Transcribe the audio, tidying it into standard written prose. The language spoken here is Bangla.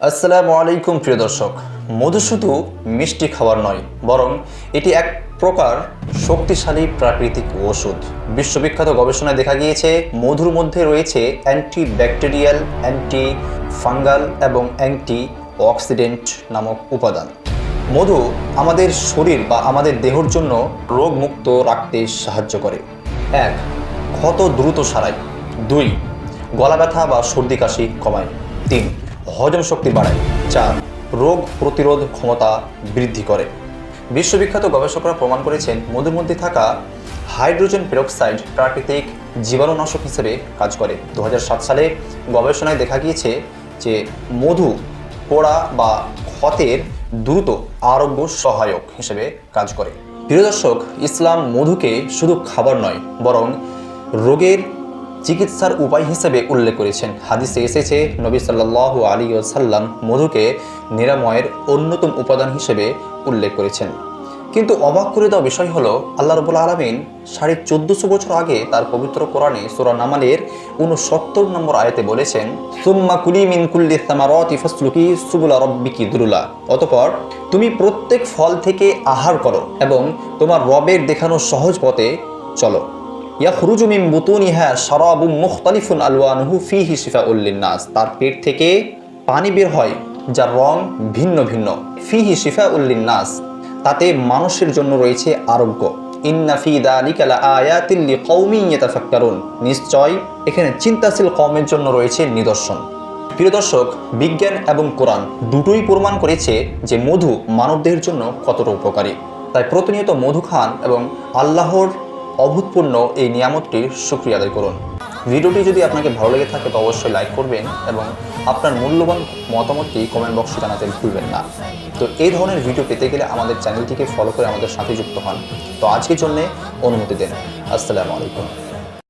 আসসালামু আলাইকুম প্রিয় দর্শক। মধু শুধু মিষ্টি খাবার নয়, বরং এটি এক প্রকার শক্তিশালী প্রাকৃতিক ওষুধ। বিশ্ববিখ্যাত গবেষণায় দেখা গিয়েছে মধুর মধ্যে রয়েছে অ্যান্টিব্যাকটেরিয়াল, অ্যান্টি ফাঙ্গাল এবং অ্যান্টি অক্সিডেন্ট নামক উপাদান। মধু আমাদের শরীর বা আমাদের দেহের জন্য রোগমুক্ত রাখতে সাহায্য করে। 1. ক্ষত দ্রুত সারায়। 2. গলা ব্যথা বা সর্দি কাশি কমায়। 3. হজম শক্তি বাড়ায়। 4. রোগ প্রতিরোধ ক্ষমতা বৃদ্ধি করে। বিশ্ববিখ্যাত গবেষকরা প্রমাণ করেছেন মধুর মধ্যে থাকা হাইড্রোজেন পেরক্সাইড প্রাকৃতিক জীবাণুনাশক হিসেবে কাজ করে। 2007 সালে গবেষণায় দেখা গিয়েছে যে মধু পোড়া বা ক্ষতের দ্রুত আরোগ্য সহায়ক হিসেবে কাজ করে। প্রিয় দর্শক, ইসলাম মধুকে শুধু খাবার নয়, বরং রোগের চিকিৎসার উপায় হিসেবে উল্লেখ করেছেন। হাদিসে এসেছে নবী সাল্লাল্লাহু আলাইহি ওয়াসাল্লাম মধুকে নিরাময়ের অন্যতম উপাদান হিসেবে উল্লেখ করেছেন। কিন্তু অবাক করে দেওয়া বিষয় হলো, আল্লাহ রাব্বুল আলামিন 1450 বছর আগে তার পবিত্র কোরআনে সূরা নামালের 69 নম্বর আয়াতে বলেছেন, সুম্মা কুলি মিন কুল্লি সামারাতি ফাসলুকি সুবুলা রাব্বিকি যুলুলা। অতঃপর তুমি প্রত্যেক ফল থেকে আহার করো এবং তোমার রবের দেখানো সহজ পথে চলো। ইয়াখরুজু মিন বুতুনিহা শারাবুম মুখতালিফুন আলওয়ানুহু ফীহি শিফাউল লিন্নাস। তার পেট থেকে পানি বের হয় যার রং ভিন্ন ভিন্ন। ফীহি শিফাউল লিন্নাস, তাতে মানুষের জন্য রয়েছে আরোগ্য। ইন্না ফী যালিকা লাআয়াতিল লিকাওমিন ইয়াতাফাক্কারুন। নিশ্চয় এখানে চিন্তাশীল কওমের জন্য রয়েছে নিদর্শন। প্রিয় দর্শক, বিজ্ঞান এবং কোরআন দুটোই প্রমাণ করেছে যে মধু মানবদেহের জন্য কতটা উপকারী। তাই প্রতিনিয়ত মধু খান এবং আল্লাহর অভূতপূর্ণ এই নিয়ামতটির শুকরিয়া আদায় করুন। ভিডিওটি যদি আপনাকে ভালো লেগে থাকে তো অবশ্যই লাইক করবেন এবং আপনার মূল্যবান মতামতটি কমেন্ট বক্সে জানাতে ভুলবেন না। তো এই ধরনের ভিডিও পেতে গেলে আমাদের চ্যানেলটিকে ফলো করে আমাদের সাথে যুক্ত হন। তো আজকের জন্য অনুমতি দেন। আসসালামু আলাইকুম।